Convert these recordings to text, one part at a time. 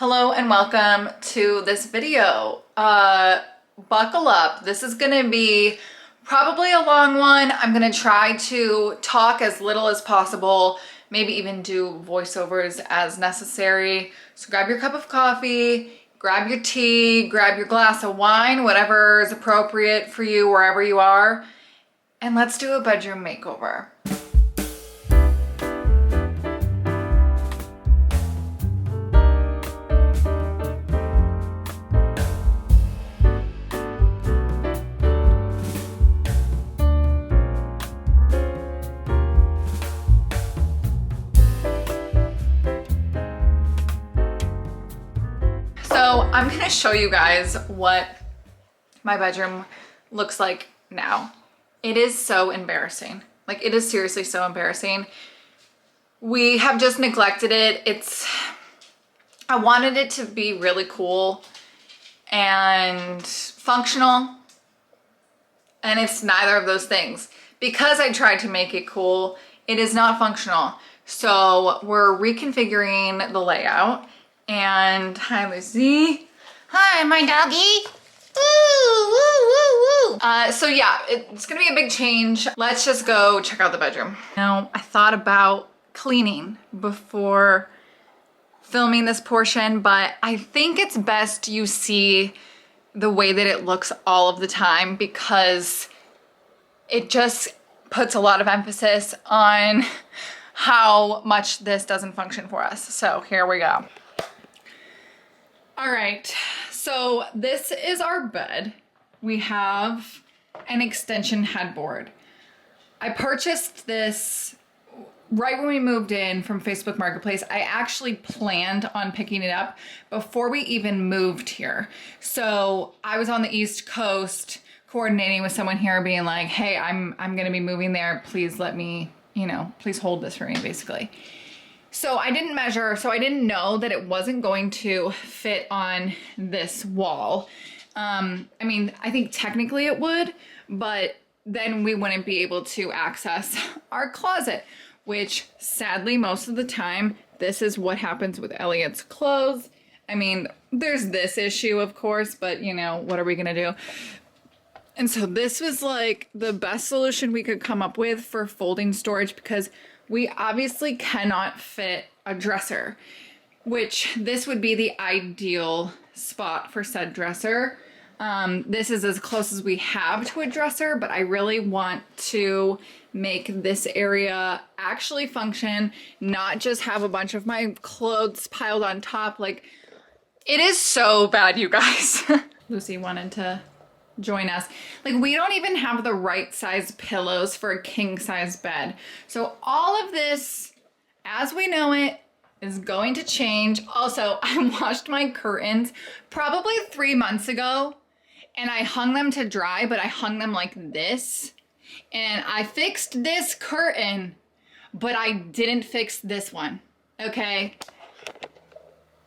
Hello and welcome to this video. Buckle up. This is gonna be probably a long one. I'm gonna try to talk as little as possible, maybe even do voiceovers as necessary. So grab your cup of coffee, grab your tea, grab your glass of wine, whatever is appropriate for you wherever you are, and let's do a bedroom makeover. So I'm gonna show you guys what my bedroom looks like now. It is so embarrassing. Like, it is seriously so embarrassing. We have just neglected it. I wanted it to be really cool and functional, and it's neither of those things. Because I tried to make it cool, it is not functional. So we're reconfiguring the layout. And hi, Lucy. Hi, my doggy. Woo, woo, woo, woo. So yeah, it's gonna be a big change. Let's just go check out the bedroom. Now, I thought about cleaning before filming this portion, but I think it's best you see the way that it looks all of the time, because it just puts a lot of emphasis on how much this doesn't function for us. So here we go. All right, so this is our bed. We have an extension headboard. I purchased this right when we moved in from Facebook Marketplace. I actually planned on picking it up before we even moved here. So I was on the East Coast coordinating with someone here being like, hey, I'm gonna be moving there. Please let me, please hold this for me, basically. So I didn't measure, so I didn't know that it wasn't going to fit on this wall. I mean, I think technically it would, but then we wouldn't be able to access our closet, which sadly, most of the time, this is what happens with Elliot's clothes. I mean, there's this issue, of course, but what are we gonna do? And so this was like the best solution we could come up with for folding storage, because we obviously cannot fit a dresser, which this would be the ideal spot for said dresser. This is as close as we have to a dresser, but I really want to make this area actually function, not just have a bunch of my clothes piled on top. Like, it is so bad, you guys. Lucy wanted to join us. Like, we don't even have the right size pillows for a king size bed. So all of this, as we know it, is going to change. Also, I washed my curtains probably 3 months ago, and I hung them to dry, but I hung them like this. And I fixed this curtain, but I didn't fix this one, okay?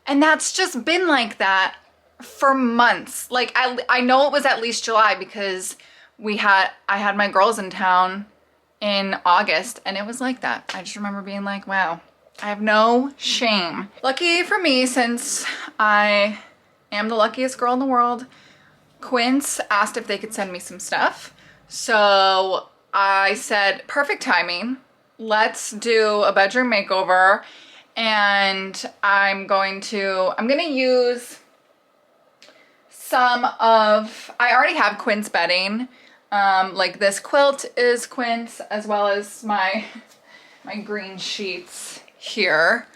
And that's just been like that for months. Like, I know it was at least July, because I had my girls in town in August, and it was like that. I just remember being like, wow, I have no shame. Lucky for me, since I am the luckiest girl in the world, Quince asked if they could send me some stuff. So I said, perfect timing. Let's do a bedroom makeover. And I'm gonna use I already have Quince bedding. Like, this quilt is Quince, as well as my green sheets here.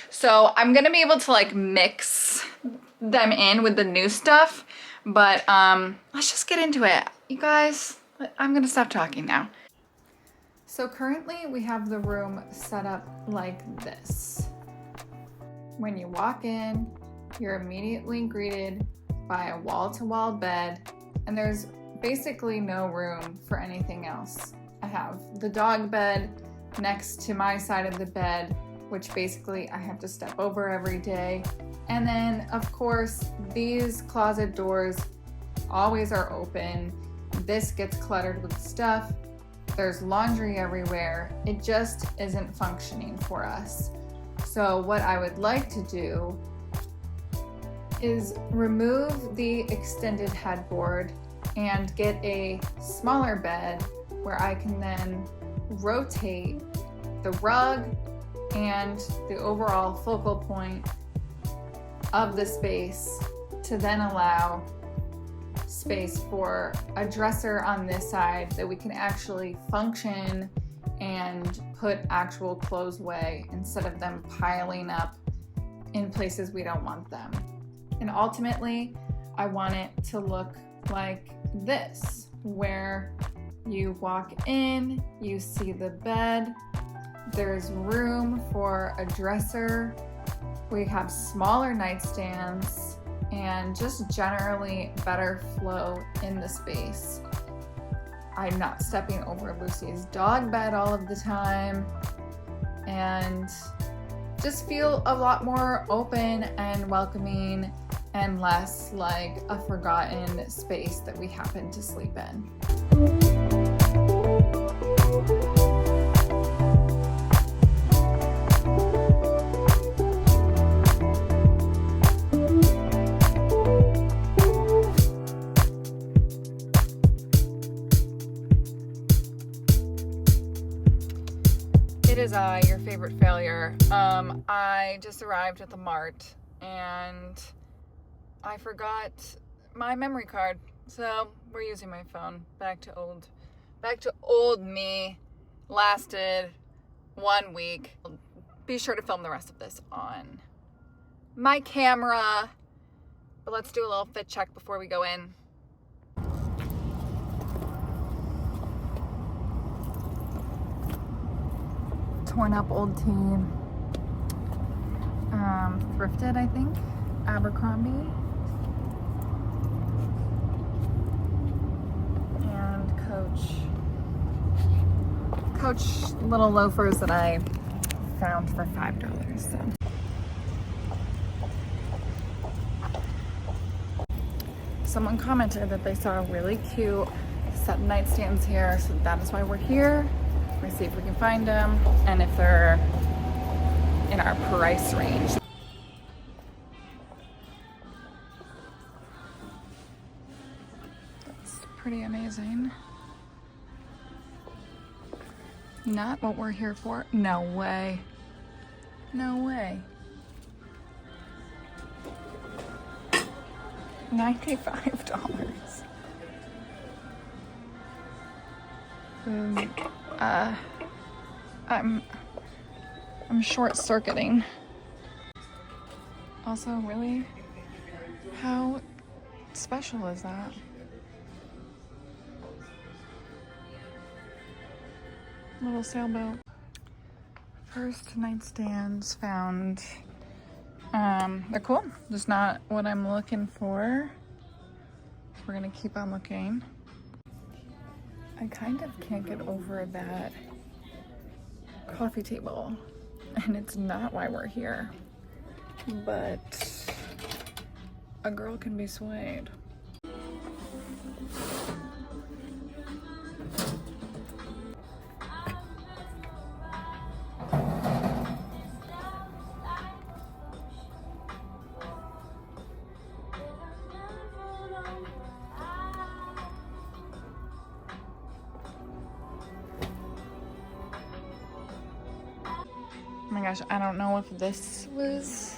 So I'm gonna be able to like mix them in with the new stuff, but let's just get into it. You guys, I'm gonna stop talking now. So currently we have the room set up like this. When you walk in, you're immediately greeted by a wall-to-wall bed, and there's basically no room for anything else. I have the dog bed next to my side of the bed, which basically I have to step over every day. And then, of course, these closet doors always are open. This gets cluttered with stuff. There's laundry everywhere. It just isn't functioning for us. So what I would like to do is remove the extended headboard and get a smaller bed where I can then rotate the rug and the overall focal point of the space to then allow space for a dresser on this side that we can actually function and put actual clothes away instead of them piling up in places we don't want them. And ultimately, I want it to look like this, where you walk in, you see the bed, there's room for a dresser, we have smaller nightstands, and just generally better flow in the space. I'm not stepping over Lucy's dog bed all of the time, and just feel a lot more open and welcoming and less like a forgotten space that we happen to sleep in. It is your favorite failure. I just arrived at the Mart and I forgot my memory card, so we're using my phone. Back to old me. Lasted 1 week. Be sure to film the rest of this on my camera, but let's do a little fit check before we go in. Torn up old teen, thrifted, I think, Abercrombie, and Coach little loafers that I found for $5. So. Someone commented that they saw a really cute set of nightstands here, so that is why we're here. We're gonna see if we can find them and if they're in our price range. That's pretty amazing. Not what we're here for. No way. No way. $95. I'm short-circuiting. Also, really, how special is that? Little sailboat. First nightstands found. They're cool. Just not what I'm looking for. We're gonna keep on looking. I kind of can't get over that coffee table, and it's not why we're here, but a girl can be swayed. Oh my gosh, I don't know if this was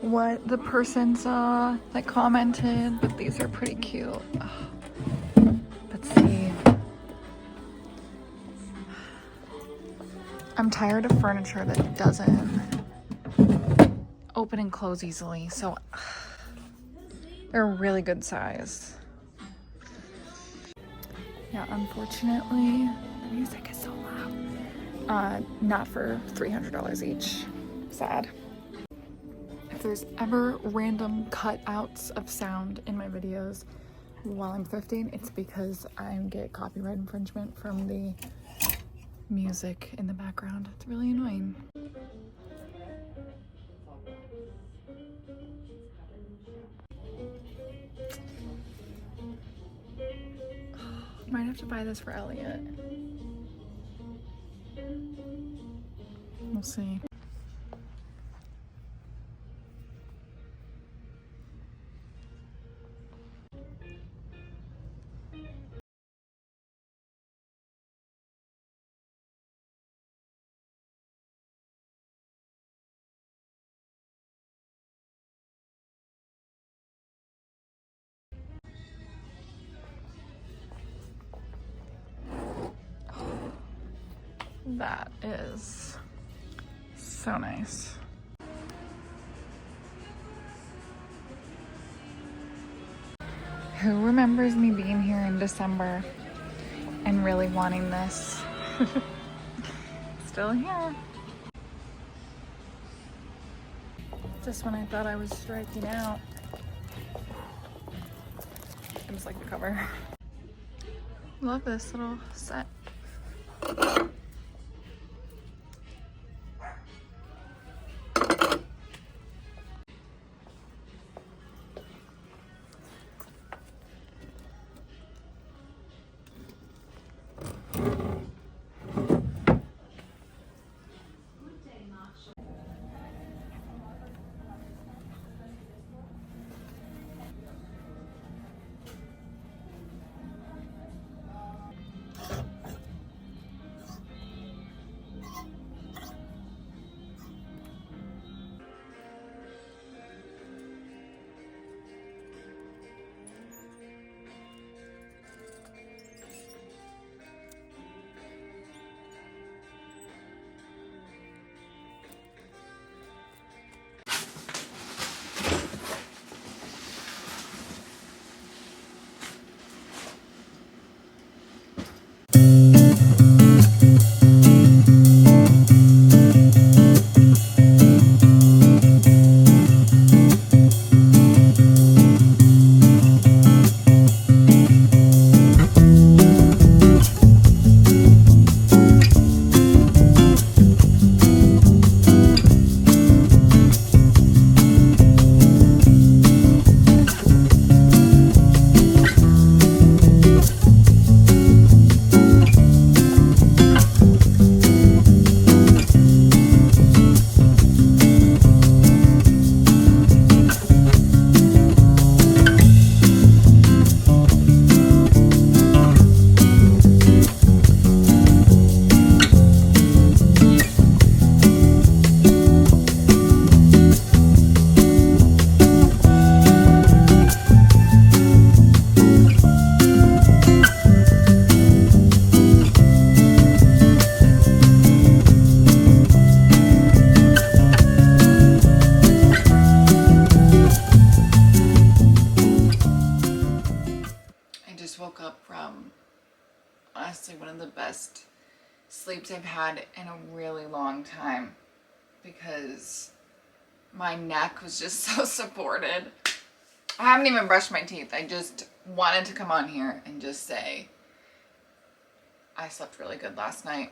what the person saw that commented, but these are pretty cute. Oh, let's see. I'm tired of furniture that doesn't open and close easily, so they're a really good size. Yeah, unfortunately, the music is so loud. Not for $300 each. Sad. If there's ever random cutouts of sound in my videos while I'm thrifting, it's because I get copyright infringement from the music in the background. It's really annoying. Might have to buy this for Elliot. We'll see. That is so nice. Who remembers me being here in December and really wanting this? Still here. This one I thought I was striking out. I just like the cover. Love this little set. Woke up from honestly one of the best sleeps I've had in a really long time because my neck was just so supported. I haven't even brushed my teeth. I just wanted to come on here and just say I slept really good last night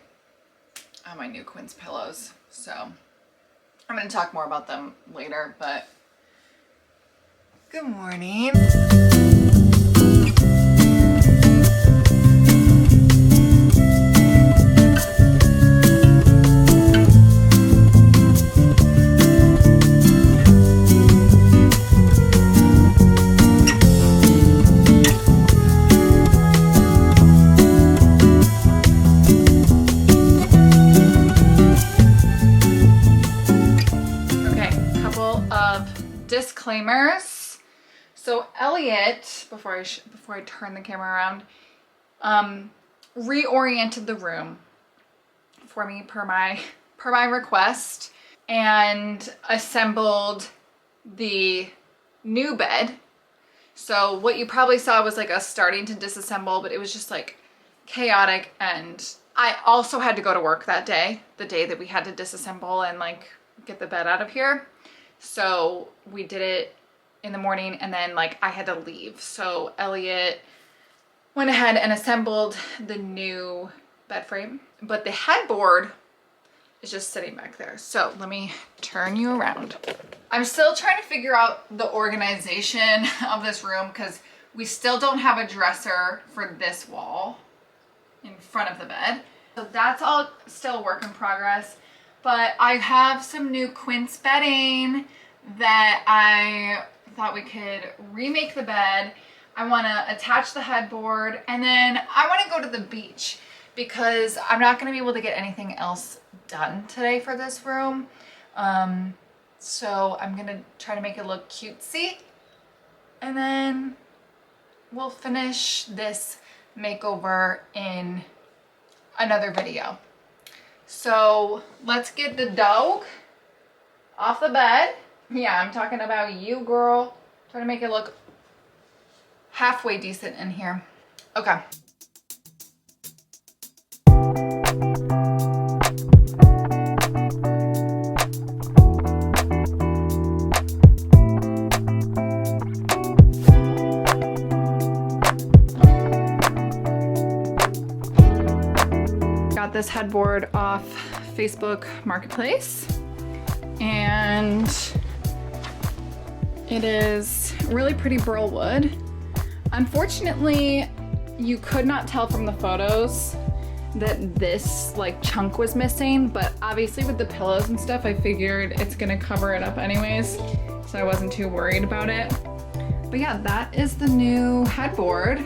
on my new Quince pillows. So I'm going to talk more about them later, but good morning. Disclaimers. So Elliot, before I turn the camera around, reoriented the room for me per my request and assembled the new bed. So what you probably saw was like us starting to disassemble, but it was just like chaotic, and I also had to go to work that day, the day that we had to disassemble and like get the bed out of here. So we did it in the morning and then like I had to leave. So Elliot went ahead and assembled the new bed frame, but the headboard is just sitting back there. So let me turn you around. I'm still trying to figure out the organization of this room because we still don't have a dresser for this wall in front of the bed. So that's all still a work in progress. But I have some new Quince bedding that I thought we could remake the bed. I want to attach the headboard, and then I want to go to the beach because I'm not going to be able to get anything else done today for this room. So I'm going to try to make it look cutesy, and then we'll finish this makeover in another video. So let's get the dog off the bed. Yeah, I'm talking about you, girl. Try to make it look halfway decent in here. Okay. Got this headboard off Facebook Marketplace, and it is really pretty burl wood. Unfortunately, you could not tell from the photos that this like chunk was missing, but obviously with the pillows and stuff, I figured it's gonna cover it up anyways, so I wasn't too worried about it. But yeah, that is the new headboard.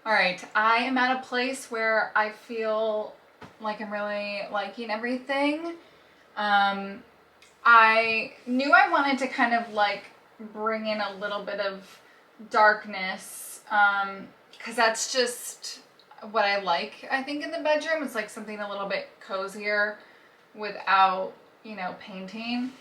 All right, I am at a place where I feel like I'm really liking everything. I knew I wanted to kind of like bring in a little bit of darkness, because that's just what I like, I think, in the bedroom. It's like something a little bit cozier without, you know, painting.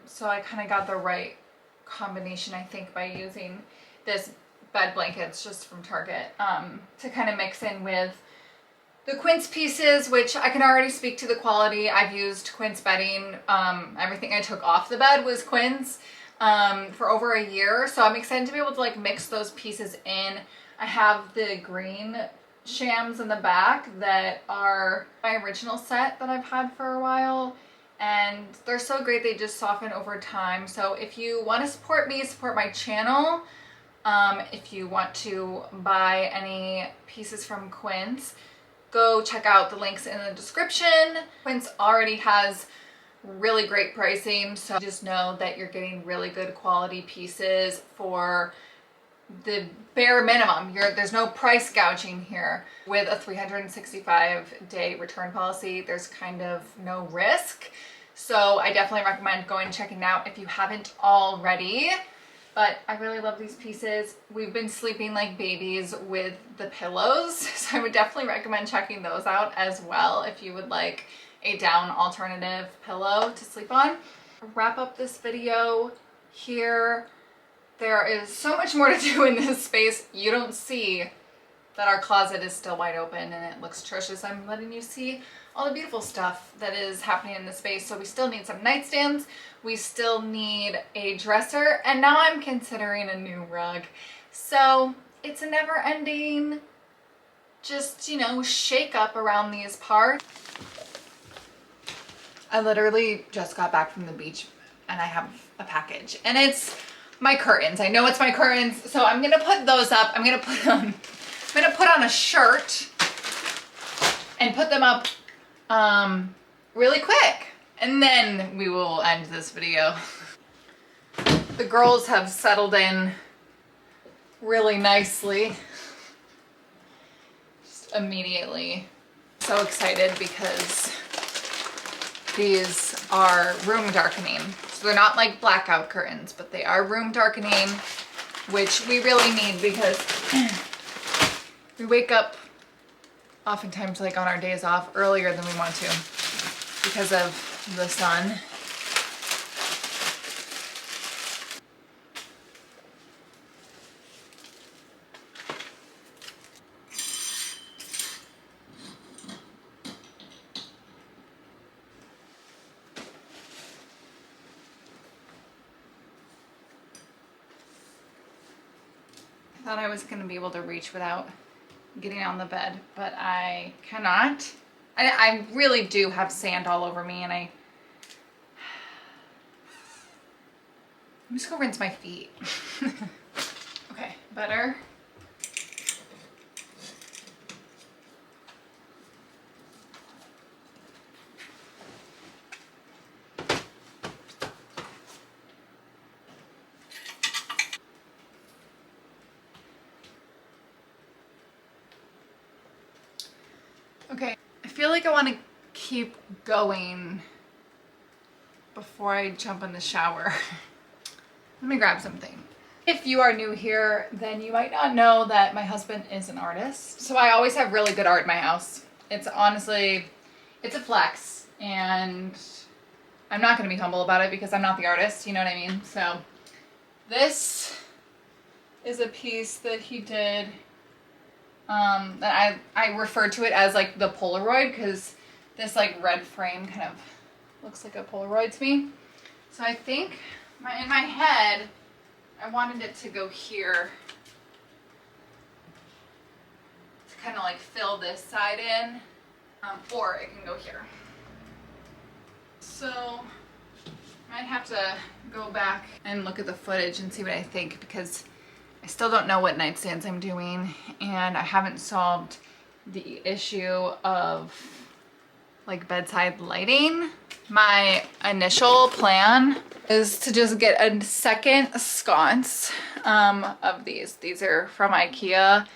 So I kind of got the right combination, I think, by using this bed blankets just from Target, to kind of mix in with the quince pieces, which I can already speak to the quality. I've used quince bedding. Everything I took off the bed was quince for over a year, so I'm excited to be able to like mix those pieces in. I have the green shams in the back that are my original set that I've had for a while, and they're so great. They just soften over time. So if you want to support me, support my channel, if you want to buy any pieces from Quince, go check out the links in the description. Quince already has really great pricing, so just know that you're getting really good quality pieces for the bare minimum. There's no price gouging here. With a 365-day return policy, there's kind of no risk. So I definitely recommend going and checking it out if you haven't already. But I really love these pieces. We've been sleeping like babies with the pillows, so I would definitely recommend checking those out as well if you would like a down alternative pillow to sleep on. Wrap up this video here. There is so much more to do in this space. You don't see that our closet is still wide open and it looks atrocious. I'm letting you see all the beautiful stuff that is happening in the space. So we still need some nightstands. We still need a dresser, and now I'm considering a new rug. So it's a never ending, just, you know, shake up around these parts. I literally just got back from the beach and I have a package, and it's my curtains. I know it's my curtains, so I'm gonna put those up. I'm gonna put on a shirt and put them up really quick, and then we will end this video. The girls have settled in really nicely. Just immediately so excited because these are room darkening. So they're not like blackout curtains, but they are room darkening, which we really need because we wake up oftentimes like on our days off earlier than we want to because of the sun. I thought I was going to be able to reach without getting on the bed, but I cannot. I really do have sand all over me, and I'm just gonna rinse my feet. Okay, better. Okay, I feel like I want to keep going before I jump in the shower. Let me grab something. If you are new here, then you might not know that my husband is an artist. So I always have really good art in my house. It's honestly, it's a flex, and I'm not going to be humble about it because I'm not the artist, you know what I mean? So this is a piece that he did. That I refer to it as like the Polaroid because this like red frame kind of looks like a Polaroid to me. So I think in my head, I wanted it to go here to kind of like fill this side in, or it can go here. So I might have to go back and look at the footage and see what I think because I still don't know what nightstands I'm doing, and I haven't solved the issue of like bedside lighting. My initial plan is to just get a second sconce of these. These are from IKEA,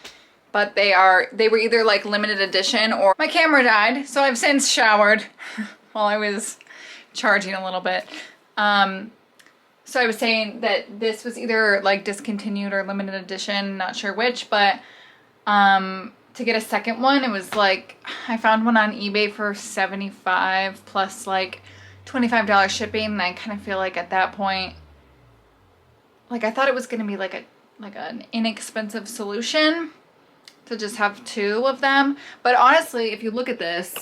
but they were either like limited edition or my camera died, so I've since showered while I was charging a little bit. So I was saying that this was either like discontinued or limited edition, not sure which, but to get a second one, it was like, I found one on eBay for $75 plus like $25 shipping, and I kind of feel like at that point, like I thought it was going to be like an inexpensive solution to just have two of them, but honestly, if you look at this,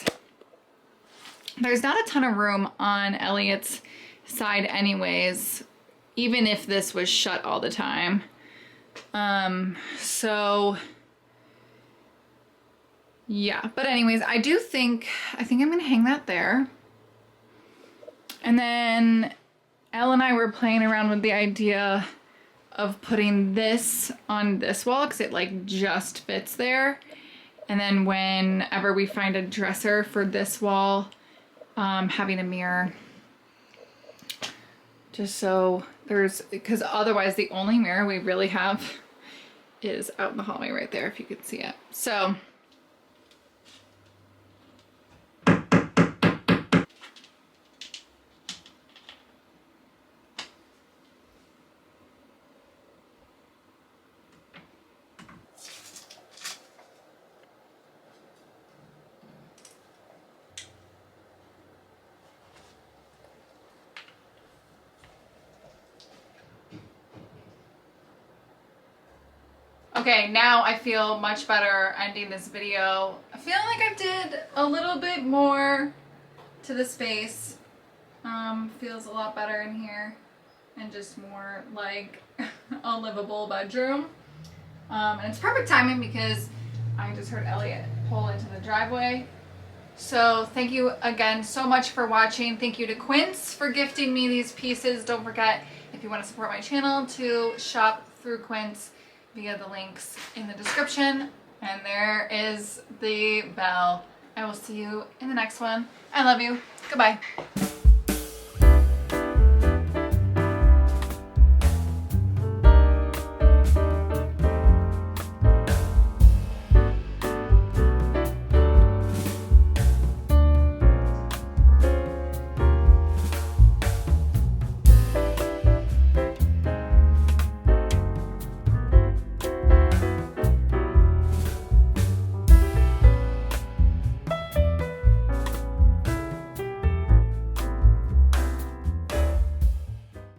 there's not a ton of room on Elliot's side anyways, even if this was shut all the time. So yeah, but anyways, I think I'm gonna hang that there. And then Elle and I were playing around with the idea of putting this on this wall because it like just fits there. And then whenever we find a dresser for this wall, having a mirror. Just so because otherwise the only mirror we really have is out in the hallway right there, if you could see it. So okay, now I feel much better ending this video. I feel like I did a little bit more to the space. Feels a lot better in here and just more like a livable bedroom. And it's perfect timing because I just heard Elliot pull into the driveway. So thank you again so much for watching. Thank you to Quince for gifting me these pieces. Don't forget, if you want to support my channel, to shop through Quince via the links in the description. And there is the bell. I will see you in the next one. I love you. Goodbye.